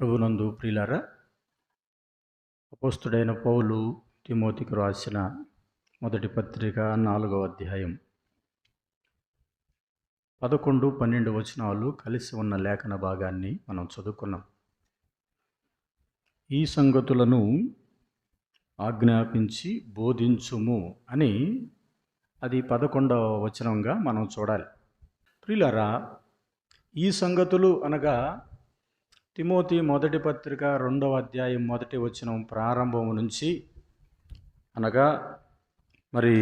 ప్రభునందు ప్రియులారా, అపోస్తుడైన పౌలు తిమోతికి రాసిన మొదటి పత్రిక 4వ అధ్యాయం 11, 12 వచనాలు కలిసి ఉన్న లేఖన భాగాన్ని మనం చదువుకున్నాం. ఈ సంగతులను ఆజ్ఞాపించి బోధించుము అని అది 11వ వచనంగా మనం చూడాలి. ప్రియులారా, ఈ సంగతులు అనగా తిమోతి మొదటి పత్రిక 2వ అధ్యాయం 1వ వచనం ప్రారంభం నుంచి అనగా మరి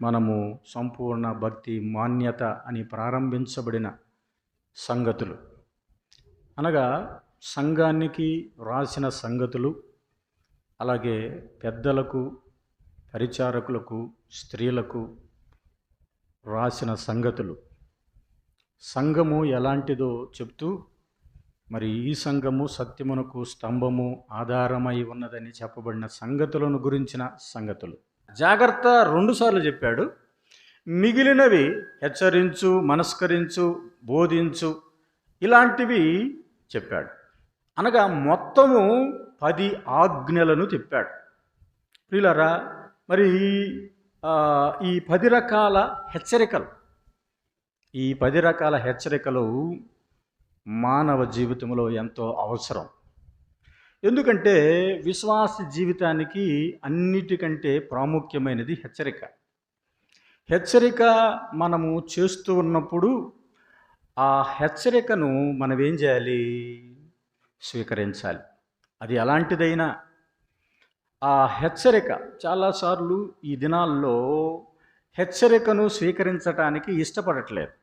మనము సంపూర్ణ భక్తి మాన్యత అని ప్రారంభించబడిన సంగతులు అనగా సంఘానికి రాసిన సంగతులు, అలాగే పెద్దలకు, పరిచారకులకు, స్త్రీలకు రాసిన సంగతులు. సంఘము ఎలాంటిదో చెప్తూ మరి ఈ సంఘము సత్యమునకు స్తంభము ఆధారమై ఉన్నదని చెప్పబడిన సంగతులను గురించిన సంగతులు. జాగ్రత్త 2 సార్లు చెప్పాడు. మిగిలినవి హెచ్చరించు, మనస్కరించు, బోధించు, ఇలాంటివి చెప్పాడు. అనగా మొత్తము 10 ఆజ్ఞలను చెప్పాడు. ప్రియులారా, మరి ఈ 10 రకాల హెచ్చరికలు, ఈ 10 రకాల హెచ్చరికలు మానవ జీవితంలో ఎంతో అవసరం. ఎందుకంటే విశ్వాస జీవితానికి అన్నిటికంటే ప్రాముఖ్యమైనది హెచ్చరిక. హెచ్చరిక మనము చేస్తూ ఉన్నప్పుడు ఆ హెచ్చరికను మనం ఏం చేయాలి? స్వీకరించాలి. అది ఎలాంటిదైనా ఆ హెచ్చరిక చాలాసార్లు ఈ దినాల్లో హెచ్చరికను స్వీకరించటానికి ఇష్టపడట్లేదు.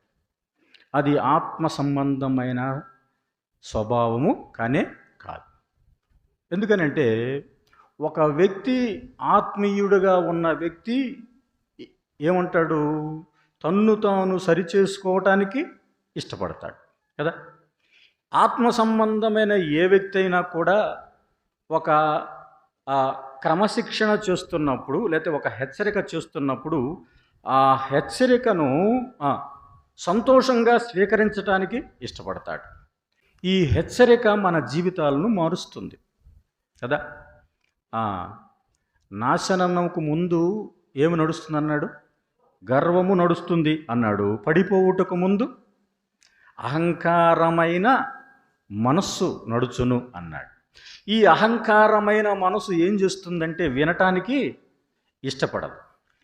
అది ఆత్మ సంబంధమైన స్వభావము కానే కాదు. ఎందుకనంటే ఒక వ్యక్తి, ఆత్మీయుడిగా ఉన్న వ్యక్తి ఏమంటాడు? తన్ను తాను సరిచేసుకోవటానికి ఇష్టపడతాడు కదా. ఆత్మ సంబంధమైన ఏ వ్యక్తి అయినా కూడా ఒక క్రమశిక్షణ చేస్తున్నప్పుడు, లేకపోతే ఒక హెచ్చరిక చేస్తున్నప్పుడు ఆ హెచ్చరికను సంతోషంగా స్వీకరించడానికి ఇష్టపడతాడు. ఈ హెచ్చరిక మన జీవితాలను మారుస్తుంది కదా. నాశనముకు ముందు ఏమి నడుస్తుంది అన్నాడు? గర్వము నడుస్తుంది అన్నాడు. పడిపోవుటకు ముందు అహంకారమైన మనస్సు నడుచును అన్నాడు. ఈ అహంకారమైన మనసు ఏం చేస్తుందంటే వినటానికి ఇష్టపడదు,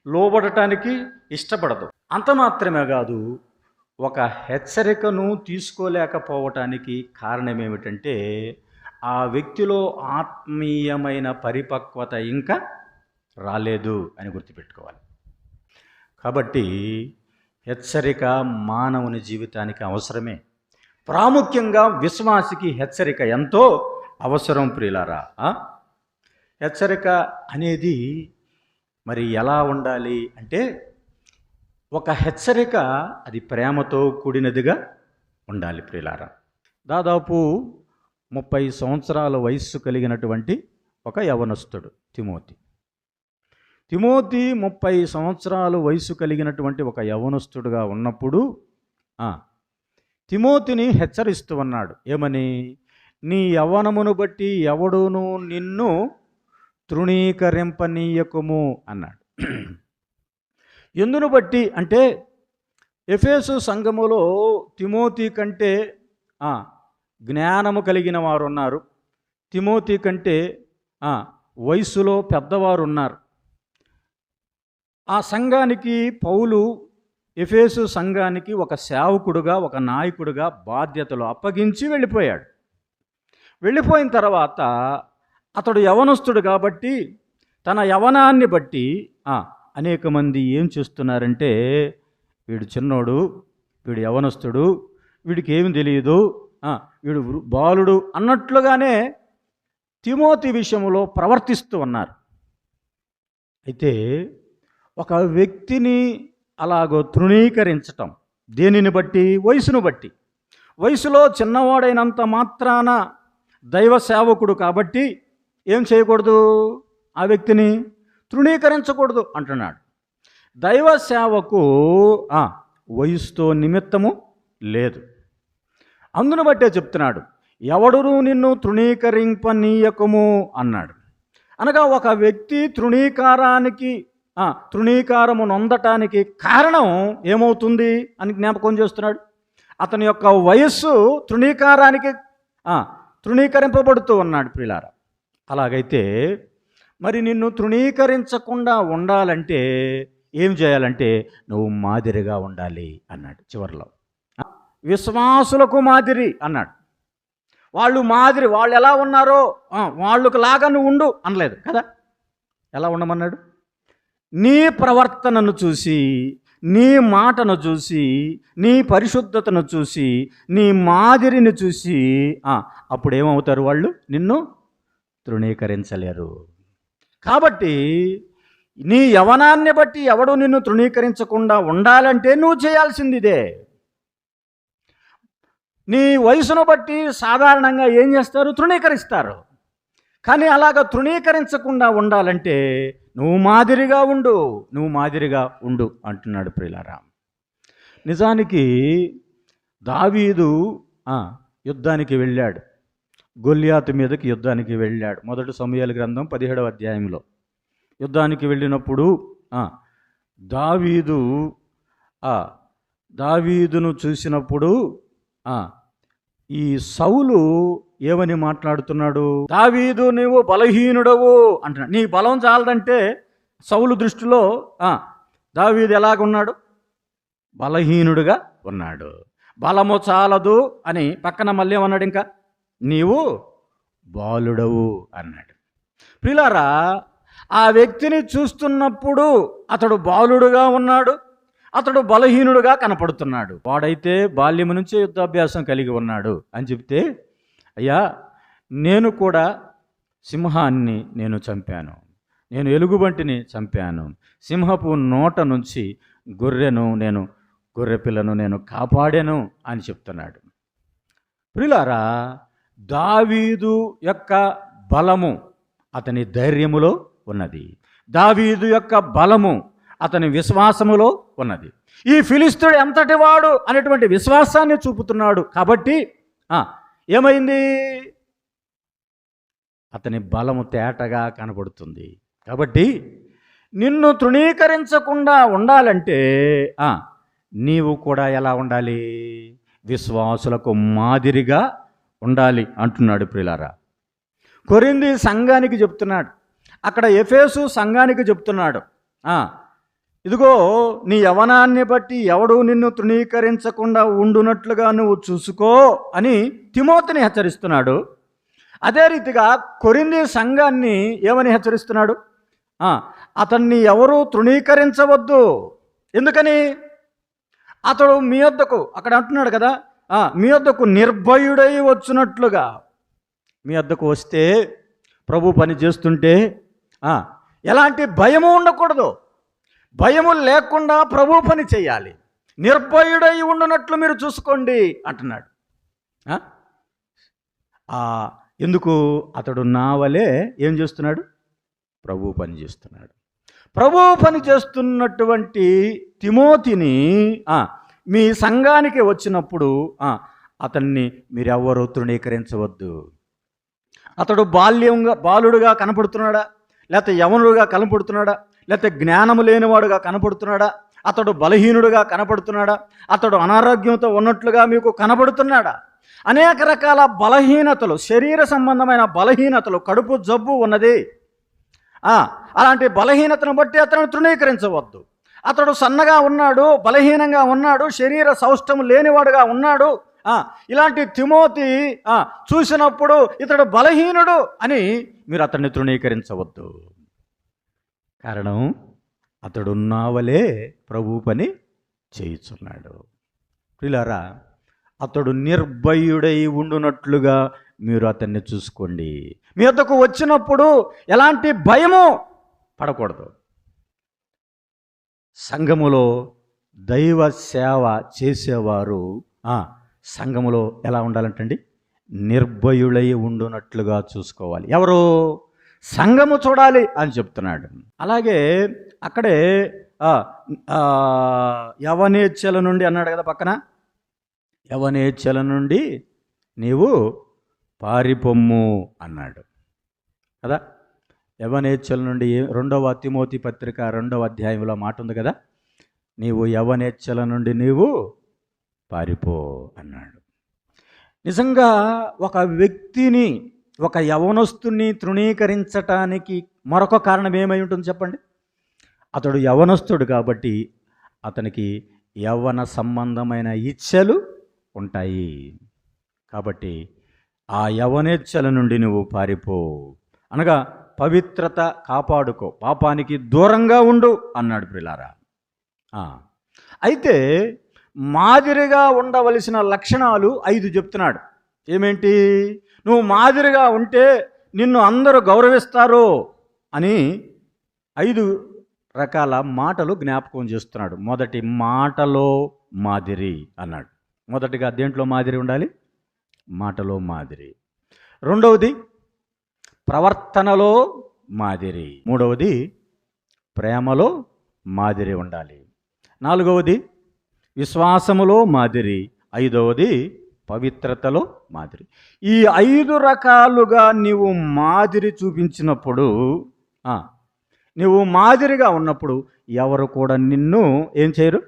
లోబడటానికి ఇష్టపడదు. అంత మాత్రమే కాదు, ఒక హెచ్చరికను తీసుకోలేకపోవటానికి కారణం ఏమిటంటే ఆ వ్యక్తిలో ఆత్మీయమైన పరిపక్వత ఇంకా రాలేదు అని గుర్తుపెట్టుకోవాలి. కాబట్టి హెచ్చరిక మానవుని జీవితానికి అవసరమే. ప్రాముఖ్యంగా విశ్వాసికి హెచ్చరిక ఎంతో అవసరం. ప్రియులారా, హెచ్చరిక అనేది మరి ఎలా ఉండాలి అంటే, ఒక హెచ్చరిక అది ప్రేమతో కూడినదిగా ఉండాలి. ప్రియులారా, దాదాపు 30 సంవత్సరాల వయస్సు కలిగినటువంటి ఒక యవనస్తుడు తిమోతి 30 సంవత్సరాల వయసు కలిగినటువంటి ఒక యవనస్తుడుగా ఉన్నప్పుడు తిమోతిని హెచ్చరిస్తూ ఉన్నాడు. ఏమని? నీ యవ్వనమును బట్టి ఎవడును నిన్ను తృణీకరింపనీయకుము అన్నాడు. ఎందును బట్టి అంటే ఎఫెసు సంఘములో తిమోతి కంటే జ్ఞానము కలిగిన వారు ఉన్నారు, తిమోతి కంటే వయసులో పెద్దవారు ఉన్నారు. ఆ సంఘానికి పౌలు ఎఫెసు సంఘానికి ఒక సేవకుడుగా, ఒక నాయకుడుగా బాధ్యతలు అప్పగించి వెళ్ళిపోయాడు. వెళ్ళిపోయిన తర్వాత అతడు యవనస్తుడు కాబట్టి తన యవనాన్ని బట్టి అనేక మంది ఏం చేస్తున్నారంటే, వీడు చిన్నోడు, వీడు యవనస్తుడు, వీడికి ఏమి తెలియదు, వీడు బాలుడు అన్నట్లుగానే తిమోతి విషయంలో ప్రవర్తిస్తూ ఉన్నారు. అయితే ఒక వ్యక్తిని అలాగో తృణీకరించటం దేనిని బట్టి? వయసును బట్టి. వయసులో చిన్నవాడైనంత మాత్రాన దైవ సేవకుడు కాబట్టి ఏం చేయకూడదు? ఆ వ్యక్తిని తృణీకరించకూడదు అంటున్నాడు. దైవ సేవకు వయసుతో నిమిత్తము లేదు. అందును బట్టే చెప్తున్నాడు, ఎవడును నిన్ను తృణీకరింపనీయకము అన్నాడు. అనగా ఒక వ్యక్తి తృణీకారము నొందటానికి కారణం ఏమవుతుంది అని జ్ఞాపకం చేస్తున్నాడు. అతని యొక్క వయస్సు తృణీకరింపబడుతూ ఉన్నాడు ప్రియులారా. అలాగైతే మరి నిన్ను తృణీకరించకుండా ఉండాలంటే ఏం చేయాలంటే నువ్వు మాదిరిగా ఉండాలి అన్నాడు. చివరిలో విశ్వాసులకు మాదిరి అన్నాడు. వాళ్ళు ఎలా ఉన్నారో వాళ్ళకు లాగా నువ్వు ఉండు అనలేదు కదా. ఎలా ఉండమన్నాడు? నీ ప్రవర్తనను చూసి, నీ మాటను చూసి, నీ పరిశుద్ధతను చూసి, నీ మాదిరిని చూసి అప్పుడు ఏమవుతారు? వాళ్ళు నిన్ను తృణీకరించలేరు. కాబట్టి నీ యవనాన్ని బట్టి ఎవడు నిన్ను తృణీకరించకుండా ఉండాలంటే నువ్వు చేయాల్సింది ఇదే. నీ వయసును బట్టి సాధారణంగా ఏం చేస్తారు? తృణీకరిస్తారు. కానీ అలాగ తృణీకరించకుండా ఉండాలంటే నువ్వు మాదిరిగా ఉండు అంటున్నాడు ప్రియులారా. నిజానికి దావీదు యుద్ధానికి వెళ్ళాడు. గొల్యాతు మీదకి యుద్ధానికి వెళ్ళాడు. 1 సమూయేలు గ్రంథం 17వ అధ్యాయంలో యుద్ధానికి వెళ్ళినప్పుడు దావీదును చూసినప్పుడు ఈ సౌలు ఏమని మాట్లాడుతున్నాడు? దావీదు నీవు బలహీనుడవు అంటున్నాడు. నీ బలం చాలదంటే సౌలు దృష్టిలో దావీదు ఎలాగున్నాడు? బలహీనుడుగా ఉన్నాడు. బలము చాలదు అని పక్కన మళ్ళీ ఏమన్నాడు? ఇంకా నీవు బాలుడవు అన్నాడు. ప్రియులారా, ఆ వ్యక్తిని చూస్తున్నప్పుడు అతడు బాలుడుగా ఉన్నాడు, అతడు బలహీనుడుగా కనపడుతున్నాడు. వాడైతే బాల్యము నుంచే యుద్ధాభ్యాసం కలిగి ఉన్నాడు అని చెప్తే, అయ్యా నేను కూడా సింహాన్ని నేను చంపాను, నేను ఎలుగుబంటిని చంపాను, సింహపు నోట నుంచి గొర్రె పిల్లను నేను కాపాడాను అని చెప్తున్నాడు. ప్రియులారా, దావీదు యొక్క బలము అతని ధైర్యములో ఉన్నది. దావీదు యొక్క బలము అతని విశ్వాసములో ఉన్నది. ఈ ఫిలిష్తీయుడు ఎంతటి వాడు అనేటువంటి విశ్వాసాన్ని చూపుతున్నాడు. కాబట్టి ఏమైంది? అతని బలము తేటగా కనబడుతుంది. కాబట్టి నిన్ను తృణీకరించకుండా ఉండాలంటే నీవు కూడా ఎలా ఉండాలి? విశ్వాసులకు మాదిరిగా ఉండాలి అంటున్నాడు ప్రియులారా. కొరింథీ సంఘానికి చెప్తున్నాడు, అక్కడ ఎఫెసు సంఘానికి చెప్తున్నాడు, ఇదిగో నీ యవనాన్ని బట్టి ఎవడు నిన్ను తృణీకరించకుండా ఉండునట్లుగా నువ్వు చూసుకో అని తిమోతిని హెచ్చరిస్తున్నాడు. అదే రీతిగా కొరింథీ సంఘాన్ని ఏమని హెచ్చరిస్తున్నాడు? అతన్ని ఎవరు తృణీకరించవద్దు. ఎందుకని? అతడు మీ వద్దకు, అక్కడ అంటున్నాడు కదా, మీ వద్దకు నిర్భయుడై వచ్చినట్లుగా. మీ వద్దకు వస్తే ప్రభు పని చేస్తుంటే ఎలాంటి భయము ఉండకూడదు. భయము లేకుండా ప్రభు పని చేయాలి. నిర్భయుడై ఉండునట్లు మీరు చూసుకోండి అంటున్నాడు. ఎందుకు? అతడు నా వలే ఏం చేస్తున్నాడు? ప్రభు పని చేస్తున్నాడు. ప్రభు పని చేస్తున్నటువంటి తిమోతిని మీ సంఘానికి వచ్చినప్పుడు అతన్ని మీరెవ్వరూ తృణీకరించవద్దు. అతడు బాలుడుగా కనపడుతున్నాడా, లేకపోతే యవనుడుగా కనపడుతున్నాడా, లేకపోతే జ్ఞానము లేనివాడుగా కనపడుతున్నాడా, అతడు బలహీనుడుగా కనపడుతున్నాడా, అతడు అనారోగ్యంతో ఉన్నట్లుగా మీకు కనపడుతున్నాడా? అనేక రకాల బలహీనతలు, శరీర సంబంధమైన బలహీనతలు, కడుపు జబ్బు ఉన్నది. అలాంటి బలహీనతను బట్టి అతను తృణీకరించవద్దు. అతడు సన్నగా ఉన్నాడు, బలహీనంగా ఉన్నాడు, శరీర సౌష్ఠం లేనివాడుగా ఉన్నాడు, ఇలాంటి తిమోతి చూసినప్పుడు ఇతడు బలహీనుడు అని మీరు అతన్ని తృణీకరించవద్దు. కారణం అతడు నావలే ప్రభు పని చేయుచున్నాడు. ప్రియులారా, అతడు నిర్భయుడై ఉండునట్లుగా మీరు అతన్ని చూసుకోండి. మీ వద్దకు వచ్చినప్పుడు ఎలాంటి భయము పడకూడదు. సంఘములో దైవ సేవ చేసేవారు సంఘములో ఎలా ఉండాలంటండి? నిర్భయులై ఉండునట్లుగా చూసుకోవాలి. ఎవరు? సంఘము చూడాలి అని చెప్తున్నాడు. అలాగే అక్కడే యవనేచ్ఛల నుండి అన్నాడు కదా పక్కన. యవనేచ్ఛల నుండి నీవు పారిపొమ్ము అన్నాడు కదా. యవనేచ్ఛల నుండి 2వ తిమోతి పత్రిక 2వ అధ్యాయంలో మాట ఉంది కదా, నీవు యవనేచ్ఛల నుండి నీవు పారిపో అన్నాడు. నిజంగా ఒక వ్యక్తిని, ఒక యవనస్తుని తృణీకరించటానికి మరొక కారణం ఏమై ఉంటుంది చెప్పండి. అతడు యవనస్తుడు కాబట్టి అతనికి యవ్వన సంబంధమైన ఇచ్ఛలు ఉంటాయి. కాబట్టి ఆ యవనేచ్ఛల నుండి నువ్వు పారిపో అనగా పవిత్రత కాపాడుకో, పాపానికి దూరంగా ఉండు అన్నాడు ప్రియులారా. అయితే మాదిరిగా ఉండవలసిన లక్షణాలు 5 చెప్తున్నాడు. ఏమేంటి? నువ్వు మాదిరిగా ఉంటే నిన్ను అందరూ గౌరవిస్తారు అని 5 రకాల మాటలు జ్ఞాపకం చేస్తున్నాడు. మొదటి, మాటలో మాదిరి అన్నాడు. మొదటిగా దేంట్లో మాదిరి ఉండాలి? మాటలో మాదిరి. రెండవది ప్రవర్తనలో మాదిరి. మూడవది ప్రేమలో మాదిరి ఉండాలి. నాలుగవది విశ్వాసములో మాదిరి. ఐదవది పవిత్రతలో మాదిరి. ఈ 5 రకాలుగా నీవు మాదిరి చూపించినప్పుడు, నువ్వు మాదిరిగా ఉన్నప్పుడు ఎవరు కూడా నిన్ను ఏం చేయరు?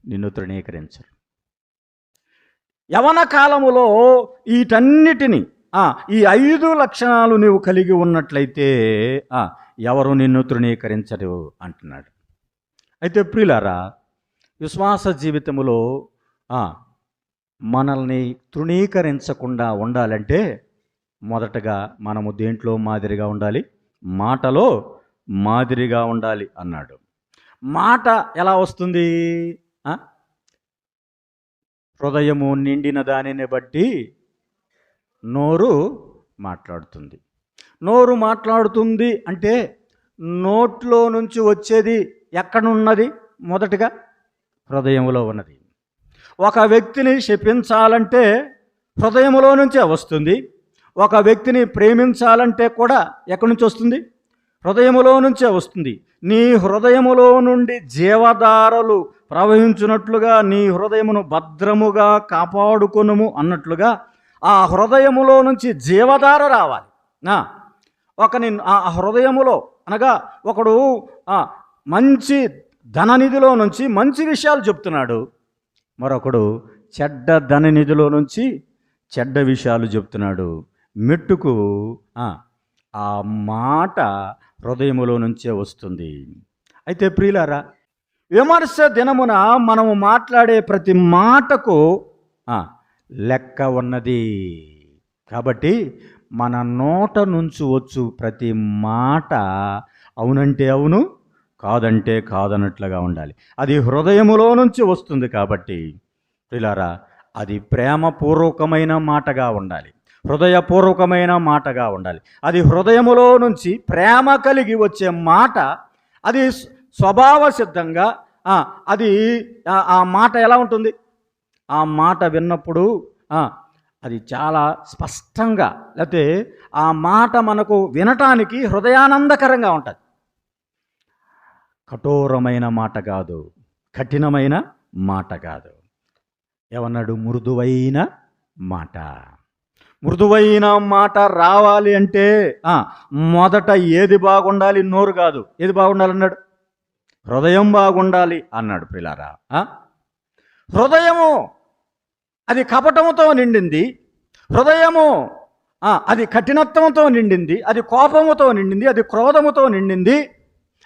నిన్ను తృణీకరించరు. యవన కాలములో వీటన్నిటిని ఈ 5 లక్షణాలు నీవు కలిగి ఉన్నట్లయితే ఎవరు నిన్ను తృణీకరించరు అంటున్నాడు. అయితే ప్రియులారా, విశ్వాస జీవితములో మనల్ని తృణీకరించకుండా ఉండాలంటే మొదటగా మనము దేంట్లో మాదిరిగా ఉండాలి? మాటలో మాదిరిగా ఉండాలి అన్నాడు. మాట ఎలా వస్తుంది? హృదయము నిండిన దానిని బట్టి నోరు మాట్లాడుతుంది. నోరు మాట్లాడుతుంది అంటే నోట్లో నుంచి వచ్చేది ఎక్కడున్నది? మొదటగా హృదయంలో ఉన్నది. ఒక వ్యక్తిని శపించాలంటే హృదయంలో నుంచే వస్తుంది. ఒక వ్యక్తిని ప్రేమించాలంటే కూడా ఎక్కడి నుంచి వస్తుంది? హృదయములో నుంచే వస్తుంది. నీ హృదయములో నుండి జీవధారలు ప్రవహించున్నట్లుగా నీ హృదయమును భద్రముగా కాపాడుకొనుము అన్నట్లుగా ఆ హృదయములో నుంచి జీవధార రావాలి. ఆ హృదయములో అనగా ఒకడు మంచి ధననిధిలో నుంచి మంచి విషయాలు చెప్తున్నాడు, మరొకడు చెడ్డ ధననిధిలో నుంచి చెడ్డ విషయాలు చెప్తున్నాడు. మెట్టుకు ఆ మాట హృదయములో నుంచే వస్తుంది. అయితే ప్రియులారా, విమర్శ దినమున మనము మాట్లాడే ప్రతి మాటకు లెక్క ఉన్నది. కాబట్టి మన నోట నుంచి వచ్చు ప్రతి మాట అవునంటే అవును, కాదంటే కాదన్నట్లుగా ఉండాలి. అది హృదయములో నుంచి వస్తుంది. కాబట్టి ప్రియులారా, అది ప్రేమపూర్వకమైన మాటగా ఉండాలి, హృదయపూర్వకమైన మాటగా ఉండాలి. అది హృదయములో నుంచి ప్రేమ కలిగి వచ్చే మాట. అది స్వభావ సిద్ధంగా అది ఆ మాట ఎలా ఉంటుంది? ఆ మాట విన్నప్పుడు అది చాలా స్పష్టంగా, లేకపోతే ఆ మాట మనకు వినటానికి హృదయానందకరంగా ఉంటుంది. కఠోరమైన మాట కాదు, కఠినమైన మాట కాదు. ఏమన్నాడు? మృదువైన మాట. మృదువైన మాట రావాలి అంటే మొదట ఏది బాగుండాలి? నోరు కాదు. ఏది బాగుండాలి అన్నాడు? హృదయం బాగుండాలి అన్నాడు. ప్రియులారా, హృదయము అది కపటముతో నిండింది. హృదయము అది కఠినత్వంతో నిండింది. అది కోపముతో నిండింది. అది క్రోధముతో నిండింది.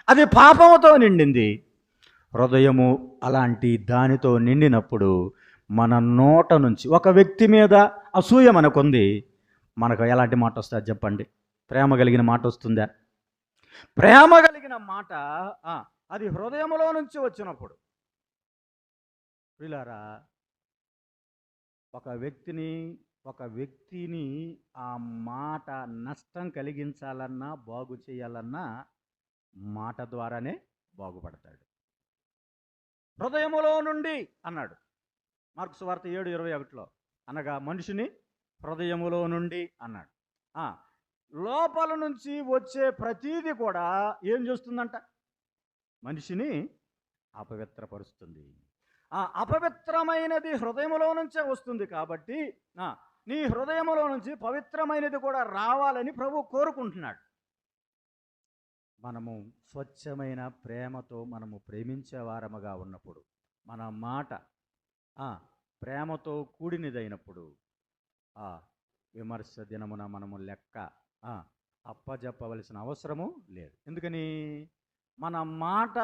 అది పాపముతో నిండింది. హృదయము అలాంటి దానితో నిండినప్పుడు మన నోట నుంచి ఒక వ్యక్తి మీద అసూయ మనకుంది, మనకు ఎలాంటి మాట వస్తుంది చెప్పండి? ప్రేమ కలిగిన మాట వస్తుందా? ప్రేమ కలిగిన మాట అది హృదయములో నుంచి వచ్చినప్పుడు, ప్రియులారా, ఒక వ్యక్తిని ఆ మాట నష్టం కలిగించాలన్నా, బాగు చేయాలన్నా మాట ద్వారానే బాగుపడతాడు. హృదయములో నుండి అన్నాడు మార్కు సువార్త 7:21లో, అనగా మనిషిని హృదయములో నుండి అన్నాడు. లోపల నుంచి వచ్చే ప్రతీది కూడా ఏం చేస్తుందంట? మనిషిని అపవిత్రపరుస్తుంది. అపవిత్రమైనది హృదయములో నుంచే వస్తుంది. కాబట్టి నీ హృదయంలో నుంచి పవిత్రమైనది కూడా రావాలని ప్రభు కోరుకుంటున్నాడు. మనము స్వచ్ఛమైన ప్రేమతో మనము ప్రేమించే వారముగా ఉన్నప్పుడు, మన మాట ప్రేమతో కూడినదైనప్పుడు విమర్శ దినమున మనము లెక్క అప్పజెప్పవలసిన అవసరము లేదు. ఎందుకని మన మాట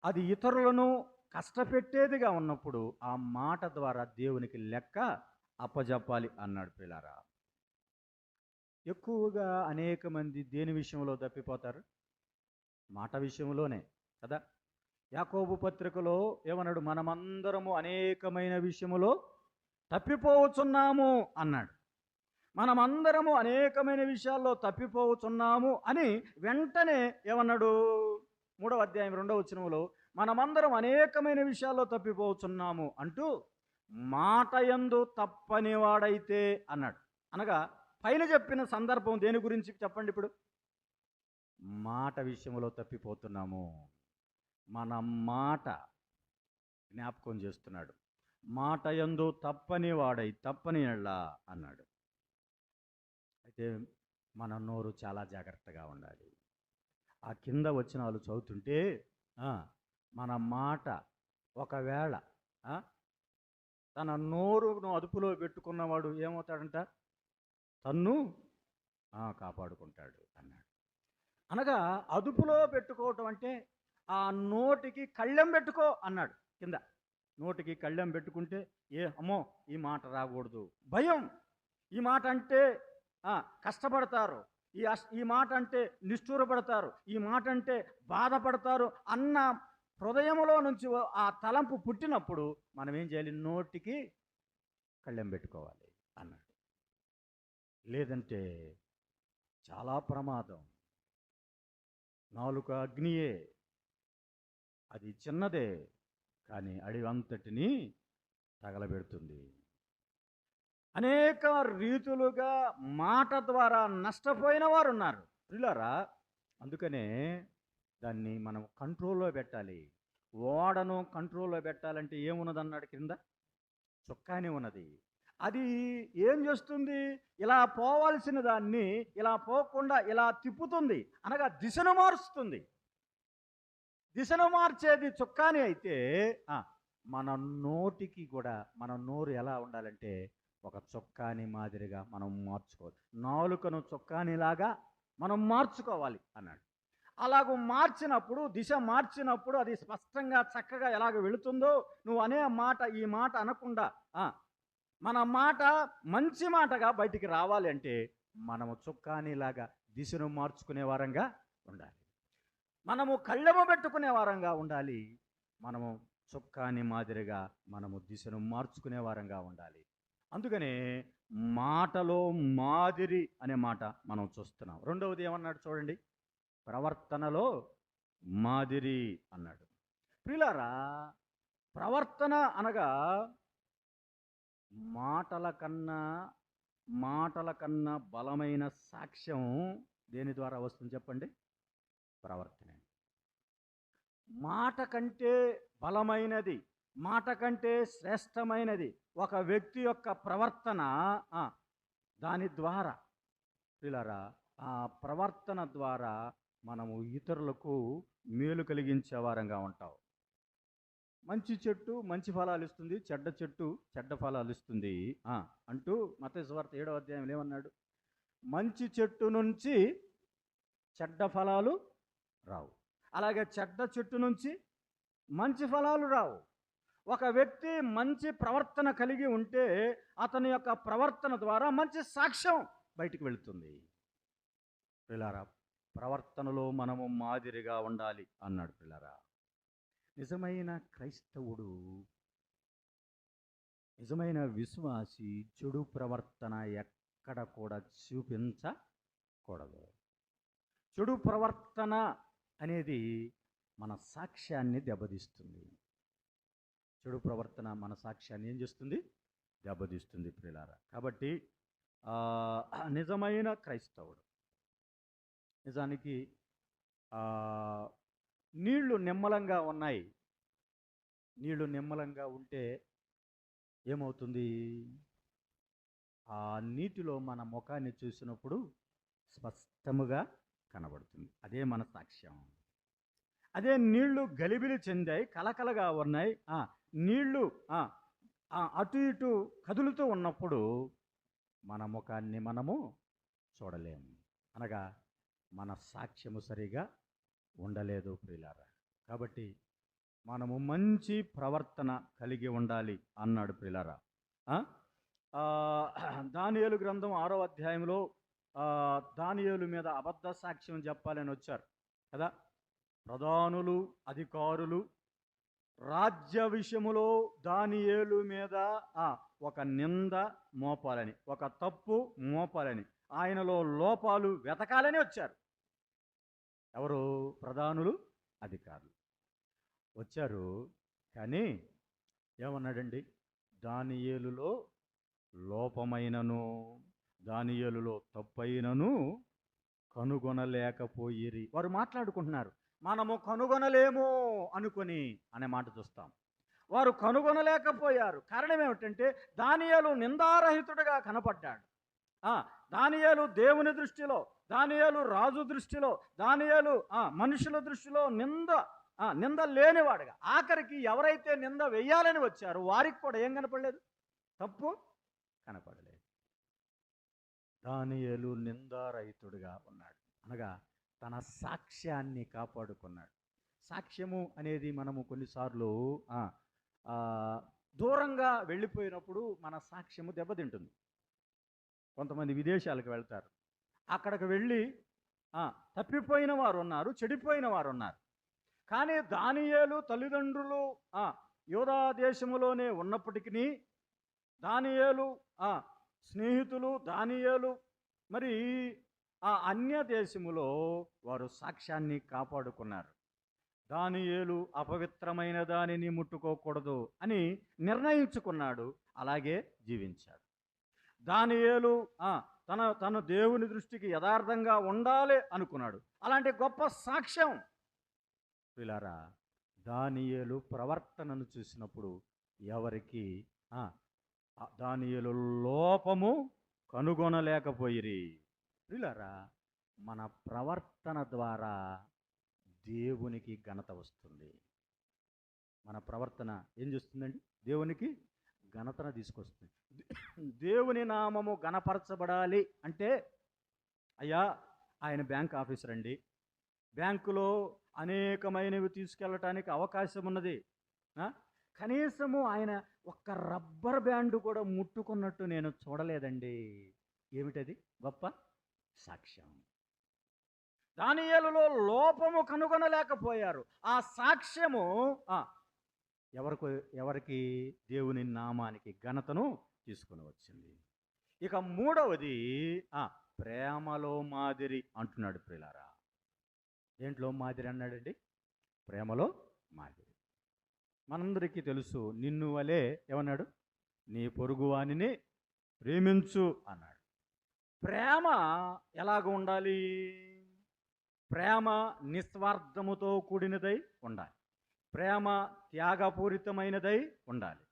అది ఇతరులను కష్టపెట్టేదిగా ఉన్నప్పుడు ఆ మాట ద్వారా దేవునికి లెక్క అప్పజెప్పాలి అన్నాడు ప్రియులారా. ఎక్కువగా అనేక మంది దేని విషయంలో తప్పిపోతారు? మాట విషయంలోనే కదా. యాకోబు పత్రికలో ఏమన్నాడు? మనమందరము అనేకమైన విషయములో తప్పిపోవచ్చున్నాము అన్నాడు. మనమందరము అనేకమైన విషయాల్లో తప్పిపోవచ్చున్నాము అని వెంటనే ఏమన్నాడు? 3వ అధ్యాయం 2వ వచనంలో మనమందరం అనేకమైన విషయాల్లో తప్పిపోవచ్చున్నాము అంటూ మాట యందు తప్పనివాడైతే అన్నాడు. అనగా పైన చెప్పిన సందర్భం దేని గురించి చెప్పండి? ఇప్పుడు మాట విషయంలో తప్పిపోతున్నాము. మన మాట జ్ఞాపకం చేస్తున్నాడు. మాట యందు తప్పని ఎడల అన్నాడు. అయితే మన నోరు చాలా జాగ్రత్తగా ఉండాలి. ఆ కింద వచనాలు చదువుతుంటే మన మాట ఒకవేళ తన నోరును అదుపులో పెట్టుకున్నవాడు ఏమవుతాడంట? తన్ను కాపాడుకుంటాడు అన్నాడు. అనగా అదుపులో పెట్టుకోవటం అంటే ఆ నోటికి కళ్ళెం పెట్టుకో అన్నాడు కింద. నోటికి కళ్ళెం పెట్టుకుంటే అమ్మో ఈ మాట రాకూడదు, భయం, ఈ మాట అంటే కష్టపడతారు, ఈ మాట అంటే నిష్ఠూరపడతారు, ఈ మాట అంటే బాధపడతారు అన్న హృదయంలో నుంచి ఆ తలంపు పుట్టినప్పుడు మనం ఏం చేయాలి? నోటికి కళ్ళెం పెట్టుకోవాలి అన్నాడు. లేదంటే చాలా ప్రమాదం. నాలుక అగ్నియే, అది చిన్నదే కానీ అడివంతటిని తగలబెడుతుంది. అనేక రీతులుగా మాట ద్వారా నష్టపోయిన వారు ఉన్నారు ప్రియులారా. అందుకనే దాన్ని మనం కంట్రోల్లో పెట్టాలి. ఓడను కంట్రోల్లో పెట్టాలంటే ఏమున్నది అన్నాడు కింద? చొక్కానే ఉన్నది. అది ఏం చేస్తుంది? ఇలా పోవాల్సిన దాన్ని ఇలా పోకుండా ఇలా తిప్పుతుంది, అనగా దిశను మారుస్తుంది. దిశను మార్చేది చొక్కాని అయితే మన నోటికి కూడా మన నోరు ఎలా ఉండాలంటే ఒక చొక్కాని మాదిరిగా మనం మార్చుకోవాలి. నాలుకను చొక్కానిలాగా మనం మార్చుకోవాలి అన్నాడు. అలాగూ మార్చినప్పుడు, దిశ మార్చినప్పుడు అది స్పష్టంగా చక్కగా ఎలాగ వెళుతుందో, నువ్వు అనే మాట ఈ మాట అనకుండా మన మాట మంచి మాటగా బయటికి రావాలి అంటే మనము చొక్కానిలాగా దిశను మార్చుకునే వారంగా ఉండాలి. మనము కళ్ళెము పెట్టుకునే వారంగా ఉండాలి. మనము చొక్కాని మాదిరిగా మనము దిశను మార్చుకునే వారంగా ఉండాలి. అందుకనే మాటలో మాదిరి అనే మాట మనం చూస్తున్నాం. రెండవది ఏమన్నాడు చూడండి? ప్రవర్తనలో మాదిరి అన్నాడు. ప్రియులారా, ప్రవర్తన అనగా మాటల కన్నా బలమైన సాక్ష్యం దేని ద్వారా వస్తుంది చెప్పండి? ప్రవర్తన. మాట కంటే బలమైనది, మాట కంటే శ్రేష్టమైనది ఒక వ్యక్తి యొక్క ప్రవర్తన. దాని ద్వారా పిల్లరా, ఆ ప్రవర్తన ద్వారా మనము ఇతరులకు మేలు కలిగించే వారంగా ఉంటాం. మంచి చెట్టు మంచి ఫలాలు ఇస్తుంది, చెడ్డ చెట్టు చెడ్డ ఫలాలు ఇస్తుంది అంటూ మత్తయి సువార్త 7వ అధ్యాయంలో ఏమన్నాడు? మంచి చెట్టు నుంచి చెడ్డ ఫలాలు రావు, అలాగే చెడ్డ చెట్టు నుంచి మంచి ఫలాలు రావు. ఒక వ్యక్తి మంచి ప్రవర్తన కలిగి ఉంటే అతని యొక్క ప్రవర్తన ద్వారా మంచి సాక్ష్యం బయటికి వెళుతుంది. పిల్లారా, ప్రవర్తనలో మనము మాదిరిగా ఉండాలి అన్నాడు. పిల్లారా, నిజమైన క్రైస్తవుడు, నిజమైన విశ్వాసి చెడు ప్రవర్తన ఎక్కడ కూడా చూపించకూడదు. చెడు ప్రవర్తన అనేది మన సాక్ష్యాన్ని దెబ్బతీస్తుంది. చెడు ప్రవర్తన మన సాక్ష్యాన్ని ఏం చేస్తుంది? దెబ్బతీస్తుంది ప్రియులారా. కాబట్టి నిజమైన క్రైస్తవుడు, నిజానికి నీళ్లు నిమ్మలంగా ఉన్నాయి. నీళ్లు నిమ్మలంగా ఉంటే ఏమవుతుంది? ఆ నీటిలో మన ముఖాన్ని చూసినప్పుడు స్పష్టముగా కనబడుతుంది. అదే మన సాక్ష్యం. అదే నీళ్లు గలిబిలి చెందాయి, కలకలగా ఉన్నాయి, నీళ్లు అటు ఇటు కదులుతూ ఉన్నప్పుడు మన ముఖాన్ని మనము చూడలేము. అనగా మన సాక్ష్యము సరిగా ఉండలేదు ప్రియులారా. కాబట్టి మనము మంచి ప్రవర్తన కలిగి ఉండాలి అన్నాడు ప్రియులారా. దానియేలు గ్రంథం 6వ అధ్యాయంలో దానియేలు మీద అబద్ధ సాక్ష్యం చెప్పాలని వచ్చారు కదా. ప్రధానులు, అధికారులు రాజ్య విషయములో దానియేలు మీద ఒక నింద మోపాలని, ఒక తప్పు మోపాలని, ఆయనలో లోపాలు వెతకాలని వచ్చారు. ఎవరు? ప్రధానులు, అధికారులు వచ్చారు. కానీ ఏమన్నాడండి? దానియేలులో లోపమైనను, దానియేలులో తప్పైనను కనుగొనలేకపోయిరి. వారు మాట్లాడుకుంటున్నారు, మనము కనుగొనలేము అనుకొని అనే మాట చూస్తాం. వారు కనుగొనలేకపోయారు. కారణం ఏమిటంటే దానియేలు నిందారహితుడిగా కనపడ్డాడు. దానియేలు దేవుని దృష్టిలో, దానియేలు రాజు దృష్టిలో, దానియేలు మనుషుల దృష్టిలో నింద లేనివాడుగా, ఆఖరికి ఎవరైతే నింద వెయ్యాలని వచ్చారో వారికి కూడా ఏం కనపడలేదు? తప్పు కనపడలేదు. దానియేలు నిందారహితుడిగా ఉన్నాడు. అనగా తన సాక్ష్యాన్ని కాపాడుకున్నాడు. సాక్ష్యము అనేది మనము కొన్నిసార్లు దూరంగా వెళ్ళిపోయినప్పుడు మన సాక్ష్యము దెబ్బతింటుంది. కొంతమంది విదేశాలకు వెళ్తారు, అక్కడికి వెళ్ళి తప్పిపోయిన వారు ఉన్నారు, చెడిపోయిన వారు ఉన్నారు. కానీ దానియేలు తల్లిదండ్రులు యూదా దేశములోనే ఉన్నప్పటికీ, దానియేలు స్నేహితులు, దానియేలు మరి అన్య దేశములో వారు సాక్ష్యాన్ని కాపాడుకున్నారు. దానియేలు అపవిత్రమైన దానిని ముట్టుకోకూడదు అని నిర్ణయించుకున్నాడు, అలాగే జీవించాడు. దానియేలు తన దేవుని దృష్టికి యథార్థంగా ఉండాలి అనుకున్నాడు. అలాంటి గొప్ప సాక్ష్యం పిల్లారా, దానియేలు ప్రవర్తనను చూసినప్పుడు ఎవరికి దానియేలు లోపము కనుగొనలేకపోయిరి. పిల్లారా, మన ప్రవర్తన ద్వారా దేవునికి ఘనత వస్తుంది. మన ప్రవర్తన ఏం చేస్తుందండి? దేవునికి ఘనతను తీసుకొస్తుంది. దేవుని నామము ఘనపరచబడాలి అంటే, అయ్యా ఆయన బ్యాంక్ ఆఫీసర్ అండి, బ్యాంకులో అనేకమైనవి తీసుకెళ్ళటానికి అవకాశం ఉన్నది, కనీసము ఆయన ఒక్క రబ్బర్ బ్యాండ్ కూడా ముట్టుకున్నట్టు నేను చూడలేదండి. ఏమిటది? గొప్ప సాక్ష్యం. దానియేలులో లోపము కనుగొనలేకపోయారు. ఆ సాక్ష్యము ఎవరికి? దేవుని నామానికి ఘనతను తీసుకుని వచ్చింది. ఇక మూడవది ప్రేమలో మాదిరి అంటున్నాడు ప్రియులారా. దేంట్లో మాదిరి అన్నాడండి? ప్రేమలో మాదిరి. మనందరికీ తెలుసు, నిన్ను వలే ఏమన్నాడు? నీ పొరుగువానిని ప్రేమించు అన్నాడు. ప్రేమ ఎలాగ ఉండాలి? ప్రేమ నిస్వార్థముతో కూడినదై ఉండాలి. ప్రేమ త్యాగపూరితమైనదై ఉండాలి.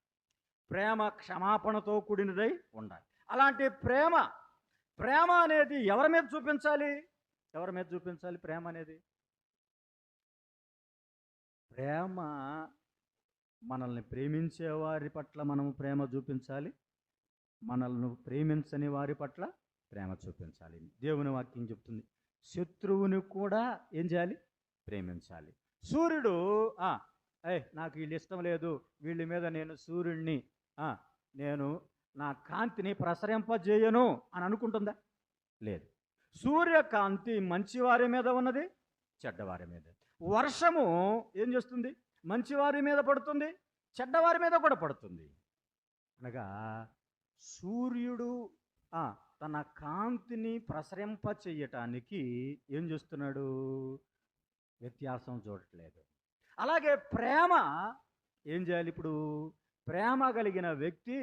ప్రేమ క్షమాపణతో కూడినదై ఉండాలి. అలాంటి ప్రేమ అనేది ఎవరి మీద చూపించాలి? ఎవరి మీద చూపించాలి ప్రేమ అనేది? ప్రేమ మనల్ని ప్రేమించే వారి పట్ల మనము ప్రేమ చూపించాలి, మనల్ని ప్రేమించని వారి పట్ల ప్రేమ చూపించాలి. దేవుని వాక్యం చెప్తుంది, శత్రువుని కూడా ఏం చేయాలి? ప్రేమించాలి. సూర్యుడు నాకు వీళ్ళు ఇష్టం లేదు, వీళ్ళ మీద నేను సూర్యుడిని నేను నా కాంతిని ప్రసరింపజేయను అని అనుకుంటుందా? లేదు. సూర్యకాంతి మంచివారి మీద ఉన్నది, చెడ్డవారి మీద. వర్షము ఏం చేస్తుంది? మంచివారి మీద పడుతుంది, చెడ్డవారి మీద కూడా పడుతుంది. అనగా సూర్యుడు తన కాంతిని ప్రసరింప చెయ్యటానికి ఏం చేస్తున్నాడు? వ్యత్యాసం చూడట్లేదు. అలాగే ప్రేమ ఏం చేయాలి? ఇప్పుడు ప్రేమ కలిగిన వ్యక్తి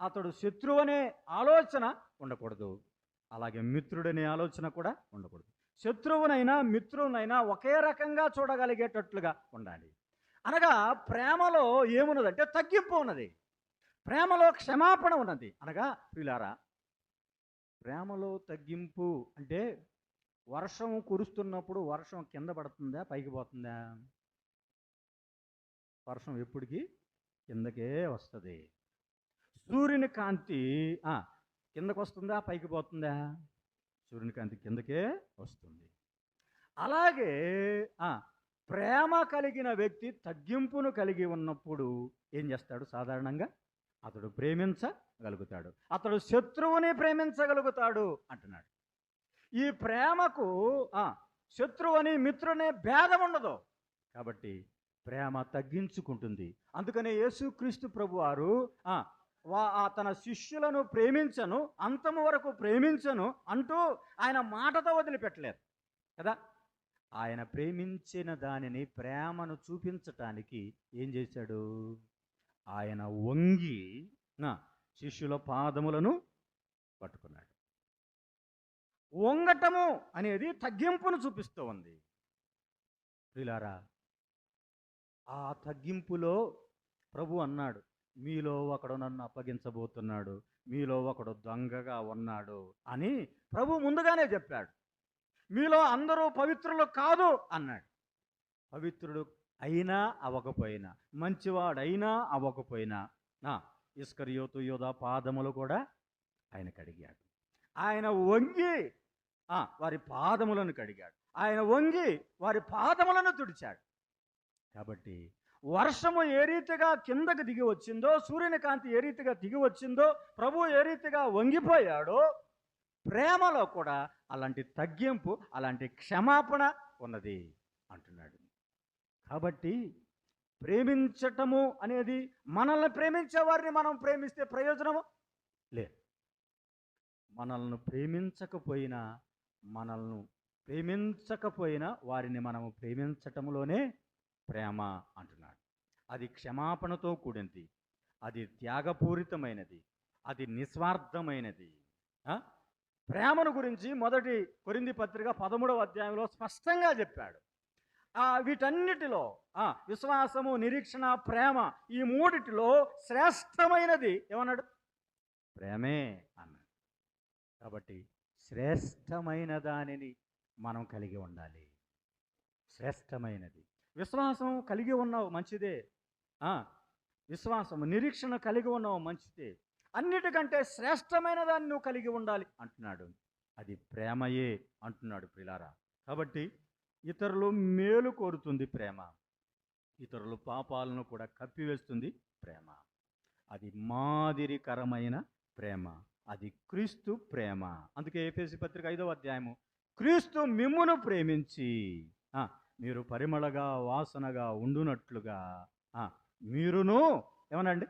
అతడు శత్రువు అనే ఆలోచన ఉండకూడదు, అలాగే మిత్రుడనే ఆలోచన కూడా ఉండకూడదు. శత్రువునైనా మిత్రువునైనా ఒకే రకంగా చూడగలిగేటట్లుగా ఉండాలి. అనగా ప్రేమలో ఏమున్నదంటే తగ్గింపు ఉన్నది. ప్రేమలో క్షమాపణ ఉన్నది. అనగా ప్రియులారా, ప్రేమలో తగ్గింపు అంటే వర్షం కురుస్తున్నప్పుడు వర్షం కింద పడుతుందా, పైకి పోతుందా? వర్షం ఎప్పటికీ కిందకే వస్తుంది. సూర్యుని కాంతి కిందకు వస్తుందా, పైకి పోతుందా? సూర్యుని కాంతి కిందకే వస్తుంది. అలాగే ప్రేమ కలిగిన వ్యక్తి తగ్గింపును కలిగి ఉన్నప్పుడు ఏం చేస్తాడు? సాధారణంగా అతడు ప్రేమించగలుగుతాడు, అతడు శత్రువుని ప్రేమించగలుగుతాడు అంటున్నాడు. ఈ ప్రేమకు శత్రువని మిత్రునే భేదం ఉండదు. కాబట్టి ప్రేమ తగ్గించుకుంటుంది. అందుకనే యేసుక్రీస్తు ప్రభువారు తన శిష్యులను ప్రేమించను, అంతము వరకు ప్రేమించను అంటూ ఆయన మాటతో వదిలిపెట్టలేదు కదా. ఆయన ప్రేమించిన దానిని, ప్రేమను చూపించటానికి ఏం చేశాడు? ఆయన వంగి శిష్యుల పాదములను పట్టుకున్నాడు. వంగటము అనేది తగ్గింపును చూపిస్తూ ఉంది. ప్రియులారా, ఆ తగ్గింపులో ప్రభు అన్నాడు, మీలో ఒకడు నన్ను అప్పగించబోతున్నాడు, మీలో ఒకడు దొంగగా ఉన్నాడు అని ప్రభు ముందుగానే చెప్పాడు. మీలో అందరూ పవిత్రులు కాదు అన్నాడు. పవిత్రుడు అయినా అవ్వకపోయినా, మంచివాడైనా అవ్వకపోయినా ఇస్కరియోతు యోధా పాదములు కూడా ఆయన కడిగాడు. ఆయన వంగి వారి పాదములను కడిగాడు. ఆయన వంగి వారి పాదములను తుడిచాడు. కాబట్టి వర్షము ఏ రీతిగా కిందకు దిగి వచ్చిందో, సూర్యుని కాంతి ఏ రీతిగా దిగి వచ్చిందో, ప్రభు ఏ రీతిగా వంగిపోయాడో, ప్రేమలో కూడా అలాంటి తగ్గింపు, అలాంటి క్షమాపణ ఉన్నది అంటున్నాడు. కాబట్టి ప్రేమించటము అనేది, మనల్ని ప్రేమించే వారిని మనం ప్రేమిస్తే ప్రయోజనము లేదు. మనల్ని ప్రేమించకపోయినా వారిని మనము ప్రేమించటంలోనే ప్రేమ అంటున్నాడు. అది క్షమాపణతో కూడింది, అది త్యాగపూరితమైనది, అది నిస్వార్థమైనది. ప్రేమను గురించి మొదటి కొరింథీ పత్రిక 13వ అధ్యాయంలో స్పష్టంగా చెప్పాడు. వీటన్నిటిలో విశ్వాసము, నిరీక్షణ, ప్రేమ, ఈ మూడిటిలో శ్రేష్టమైనది ఏమన్నాడు? ప్రేమే అన్నాడు. కాబట్టి శ్రేష్టమైన దానిని మనం కలిగి ఉండాలి. శ్రేష్టమైనది విశ్వాసం కలిగి ఉన్నావు, మంచిదే. విశ్వాసము, నిరీక్షణ కలిగి ఉన్నావు, మంచిదే. అన్నిటికంటే శ్రేష్టమైన దాన్ని నువ్వు కలిగి ఉండాలి అంటున్నాడు. అది ప్రేమయే అంటున్నాడు ప్రియులారా. కాబట్టి ఇతరులు మేలు కోరుతుంది ప్రేమ, ఇతరులు పాపాలను కూడా కప్పివేస్తుంది ప్రేమ. అది మాదిరికరమైన ప్రేమ, అది క్రీస్తు ప్రేమ. అందుకే ఎఫెసీ పత్రిక 5వ అధ్యాయము, క్రీస్తు మిమ్మును ప్రేమించి మీరు పరిమళగా, వాసనగా ఉండునట్లుగా మీరును ఏమనండి,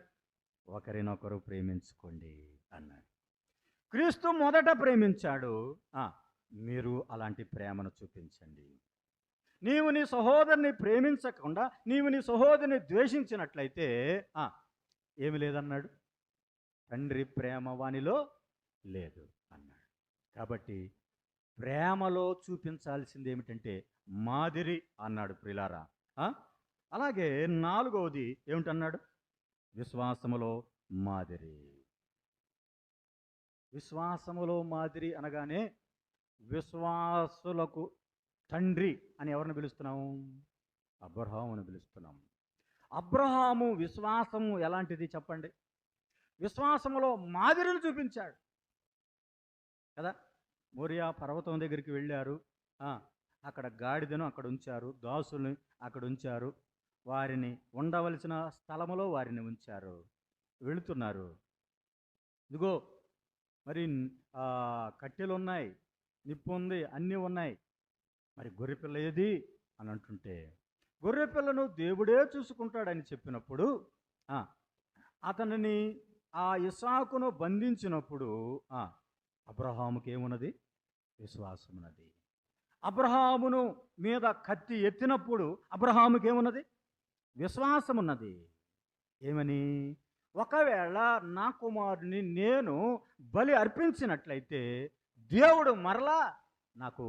ఒకరినొకరు ప్రేమించుకోండి అన్నాడు. క్రీస్తు మొదట ప్రేమించాడు, మీరు అలాంటి ప్రేమను చూపించండి. నీవు నీ సహోదరుని ప్రేమించకుండా నీవు నీ సహోదరుని ద్వేషించినట్లయితే ఏమి లేదన్నాడు, తండ్రి ప్రేమ వానిలో లేదు అన్నాడు. కాబట్టి ప్రేమలో చూపించాల్సింది ఏమిటంటే మాదిరి అన్నాడు ప్రియులారా. అలాగే 4వది ఏమిటన్నాడు? విశ్వాసములో మాదిరి. విశ్వాసములో మాదిరి అనగానే విశ్వాసులకు తండ్రి అని ఎవరిని పిలుస్తున్నాము? అబ్రహామును పిలుస్తున్నాము. అబ్రహాము విశ్వాసము ఎలాంటిది చెప్పండి? విశ్వాసములో మాదిరిని చూపించాడు కదా. మోరియా పర్వతం దగ్గరికి వెళ్ళారు, అక్కడ గాడిదను అక్కడ ఉంచారు, దాసుల్ని అక్కడ ఉంచారు, వారిని ఉండవలసిన స్థలములో వారిని ఉంచారు. వెళుతున్నారు, ఇదిగో మరి కట్టెలు ఉన్నాయి, నిప్పు ఉంది, అన్నీ ఉన్నాయి, మరి గొర్రెపిల్ల ఏది అని అంటుంటే, గొర్రెపిల్లను దేవుడే చూసుకుంటాడని చెప్పినప్పుడు అతనిని ఇస్సాకును బంధించినప్పుడు అబ్రహాముకి ఏమున్నది? విశ్వాసం ఉన్నది. అబ్రహామును మీద కత్తి ఎత్తినప్పుడు అబ్రహాముకి ఏమున్నది? విశ్వాసం ఉన్నది. ఏమని? ఒకవేళ నా కుమారుని నేను బలి అర్పించినట్లయితే దేవుడు మరలా నాకు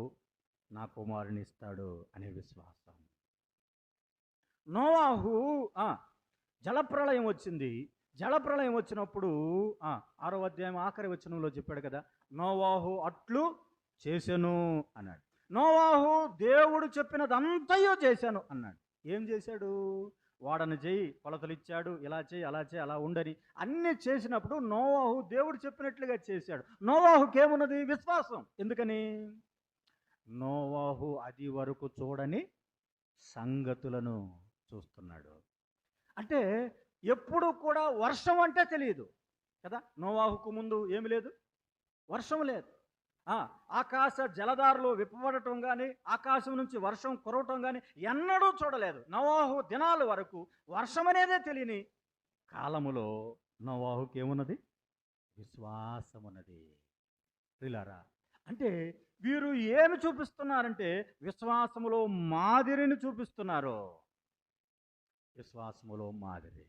నా కుమారుని ఇస్తాడు అనే విశ్వాసం. నోవాహు జలప్రళయం వచ్చింది, జలప్రళయం వచ్చినప్పుడు 6వ అధ్యాయం ఆఖరి వచనంలో చెప్పాడు కదా, నోవాహు అట్లు చేసెను అన్నాడు. నోవాహు దేవుడు చెప్పినదంతయో చేశాను అన్నాడు. ఏం చేశాడు? వాడను చేయి, కొలతలు ఇచ్చాడు, ఇలా చేయి, అలా చేయి, అలా ఉండని అన్నీ చేసినప్పుడు నోవాహు దేవుడు చెప్పినట్లుగా చేశాడు. నోవాహుకేమున్నది? విశ్వాసం. ఎందుకని? నోవాహు అది వరకు చూడని సంగతులను చూస్తున్నాడు. అంటే ఎప్పుడు కూడా వర్షం అంటే తెలియదు కదా. నోవాహుకు ముందు ఏమి లేదు, వర్షం లేదు. ఆకాశ జలధారలు విప్పబడటం కానీ, ఆకాశం నుంచి వర్షం కురవటం కానీ ఎన్నడూ చూడలేదు. నోవాహు దినాల వరకు వర్షం అనేదే తెలియని కాలములో నోవాహుకి ఏమున్నది? విశ్వాసమున్నది. ప్రియులారా, అంటే వీరు ఏమి చూపిస్తున్నారంటే విశ్వాసములో మాదిరిని చూపిస్తున్నారు. విశ్వాసములో మాదిరి.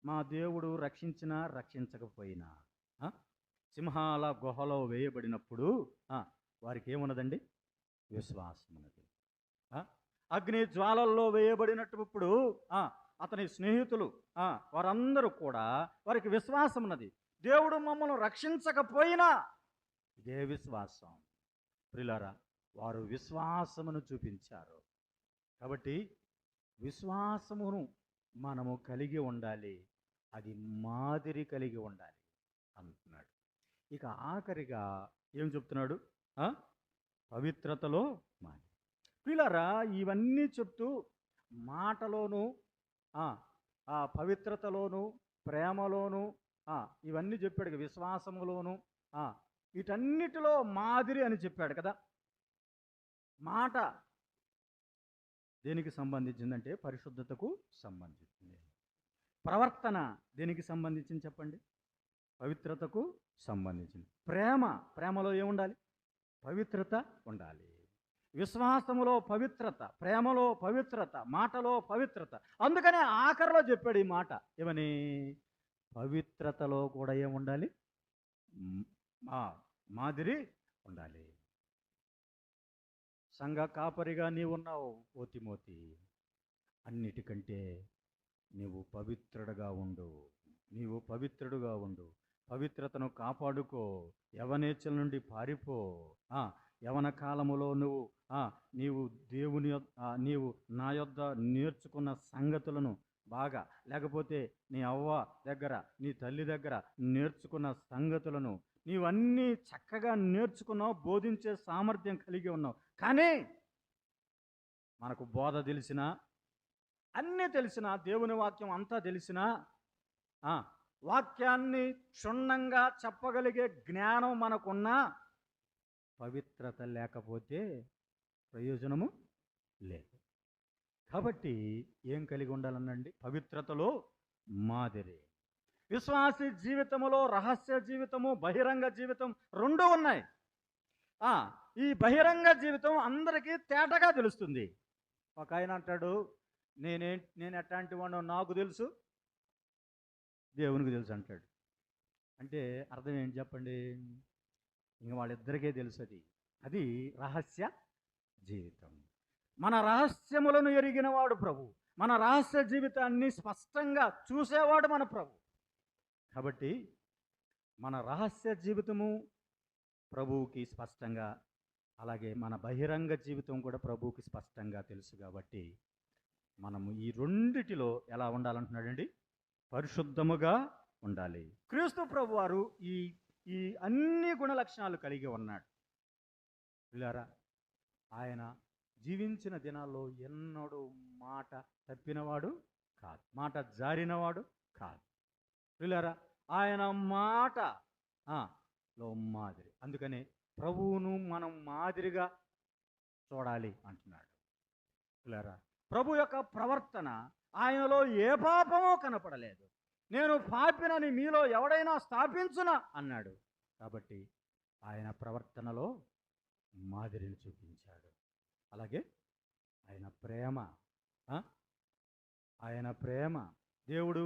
మా దేవుడు రక్షించినా రక్షించకపోయినా సింహాల గుహలో వేయబడినప్పుడు వారికి ఏమున్నదండి? విశ్వాసం ఉన్నది. అగ్ని జ్వాలల్లో వేయబడినప్పుడు అతని స్నేహితులు వారందరూ కూడా వారికి విశ్వాసం ఉన్నది. దేవుడు మమ్మల్ని రక్షించకపోయినా ఇదే విశ్వాసం. ప్రియులారా, వారు విశ్వాసమును చూపించారు. కాబట్టి విశ్వాసమును మనము కలిగి ఉండాలి, అది మాదిరి కలిగి ఉండాలి అంటున్నాడు. ఇక ఆఖరిగా ఏం చెప్తున్నాడు? పవిత్రతలో మాదిరి. ప్రియులారా, ఇవన్నీ చెప్తూ మాటలోను పవిత్రతలోను ప్రేమలోను ఇవన్నీ చెప్పాడు. విశ్వాసములోను వీటన్నిటిలో మాదిరి అని చెప్పాడు కదా. మాట దేనికి సంబంధించిందంటే పరిశుద్ధతకు సంబంధించింది. ప్రవర్తన దేనికి సంబంధించింది చెప్పండి? పవిత్రతకు సంబంధించింది. ప్రేమలో ఏముండాలి? పవిత్రత ఉండాలి. విశ్వాసములో పవిత్రత, ప్రేమలో పవిత్రత, మాటలో పవిత్రత. అందుకనే ఆఖరిలో చెప్పాడు ఈ మాట ఏమని? పవిత్రతలో కూడా ఏముండాలి? మాదిరి ఉండాలి. సంఘ కాపరిగా నీవున్నావు ఓ తిమోతి, అన్నిటికంటే నీవు పవిత్రుడుగా ఉండు. నీవు పవిత్రుడుగా ఉండు, పవిత్రతను కాపాడుకో, యవనేచ్ఛల నుండి పారిపో. యవన కాలములో నీవు దేవుని నీవు నా యొద్ద నేర్చుకున్న సంగతులను బాగా, లేకపోతే నీ అవ్వ దగ్గర, నీ తల్లి దగ్గర నేర్చుకున్న సంగతులను నీవన్నీ చక్కగా నేర్చుకున్నావు, బోధించే సామర్థ్యం కలిగి ఉన్నావు. కానీ మనకు బోధ తెలిసినా, అన్నీ తెలిసినా, దేవుని వాక్యం అంతా తెలిసినా, వాక్యాన్ని క్షుణ్ణంగా చెప్పగలిగే జ్ఞానం మనకున్నా పవిత్రత లేకపోతే ప్రయోజనము లేదు. కాబట్టి ఏం కలిగి ఉండాలనండి? పవిత్రతలో మాదిరి. విశ్వాసి జీవితములో రహస్య జీవితము, బహిరంగ జీవితం రెండూ ఉన్నాయి. ఈ బహిరంగ జీవితం అందరికీ తేటగా తెలుస్తుంది. ఒక ఆయన అంటాడు, నేను ఎట్లాంటి వాడో నాకు తెలుసు, దేవునికి తెలుసు అంటాడు. అంటే అర్థం ఏంటి చెప్పండి? ఇంక వాళ్ళిద్దరికే తెలుసు. అది రహస్య జీవితం. మన రహస్యములను ఎరిగినవాడు ప్రభు. మన రహస్య జీవితాన్ని స్పష్టంగా చూసేవాడు మన ప్రభు. కాబట్టి మన రహస్య జీవితము ప్రభువుకి స్పష్టంగా, అలాగే మన బహిరంగ జీవితం కూడా ప్రభువుకి స్పష్టంగా తెలుసు. కాబట్టి మనము ఈ రెండిటిలో ఎలా ఉండాలంటున్నాడండి? పరిశుద్ధముగా ఉండాలి. క్రీస్తు ప్రభు వారు ఈ అన్ని గుణ లక్షణాలు కలిగి ఉన్నాడు. పిల్లారా, ఆయన జీవించిన దినాల్లో ఎన్నడూ మాట తప్పినవాడు కాదు, మాట జారినవాడు కాదు. పిల్లారా, ఆయన మాట లో మాదిరి. అందుకనే ప్రభువును మనం మాదిరిగా చూడాలి అంటున్నాడు. పిల్లారా, ప్రభు యొక్క ప్రవర్తన, ఆయనలో ఏ పాపమో కనపడలేదు. నేను పాపినని మీలో ఎవడైనా స్థాపించునా అన్నాడు. కాబట్టి ఆయన ప్రవర్తనలో మాదిరిని చూపించాడు. అలాగే ఆయన ప్రేమ దేవుడు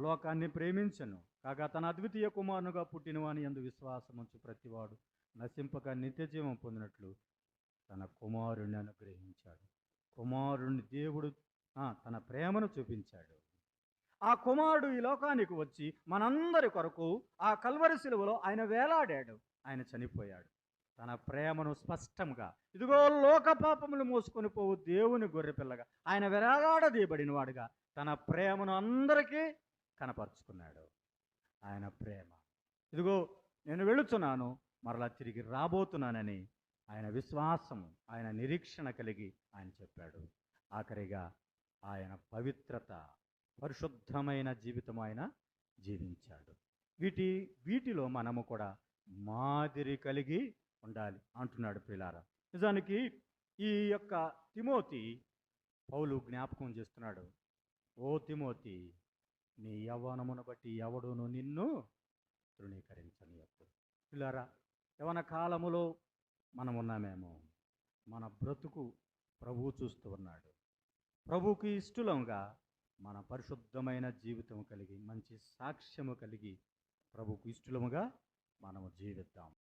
లోకాన్ని ప్రేమించను కాగా తన అద్వితీయ కుమారునుగా పుట్టినవాని యందు విశ్వాసముంచు ప్రతివాడు నశింపక నిత్యజీవం పొందినట్లు తన కుమారుణ్ణి అనుగ్రహించాడు. కుమారుణ్ణి దేవుడు తన ప్రేమను చూపించాడు. ఆ కుమారుడు ఈ లోకానికి వచ్చి మనందరి కొరకు ఆ కల్వరి శిలువలో ఆయన వేలాడాడు, ఆయన చనిపోయాడు. తన ప్రేమను స్పష్టంగా, ఇదిగో లోక పాపములు మోసుకొని పోవు దేవుని గొర్రెపిల్లగా ఆయన వేలాడదీయబడిన వాడుగా తన ప్రేమను అందరికీ కనపరుచుకున్నాడు. ఆయన ప్రేమ, ఇదిగో నేను వెళుతున్నాను, మరలా తిరిగి రాబోతున్నానని ఆయన విశ్వాసం, ఆయన నిరీక్షణ కలిగి ఆయన చెప్పాడు. ఆఖరిగా ఆయన పవిత్రత, పరిశుద్ధమైన జీవితం ఆయన జీవించాడు. వీటిలో మనము కూడా మాదిరి కలిగి ఉండాలి అంటున్నాడు ప్రియులారా. నిజానికి ఈ యొక్క తిమోతి పౌలు జ్ఞాపకం చేస్తున్నాడు, ఓ తిమోతి, నీ యవ్వనమును బట్టి ఎవడును నిన్ను తృణీకరించనియొద్దు. ప్రియులారా, యవ్వన కాలములో మనం ఉన్నామేమో, మన బ్రతుకు ప్రభువు చూస్తూ ఉన్నాడు. ప్రభువుకి ఇష్టలంగా మన పరిశుద్ధమైన జీవితం కలిగి, మంచి సాక్ష్యము కలిగి ప్రభువుకు ఇష్టముగా మనము జీవిద్దాం.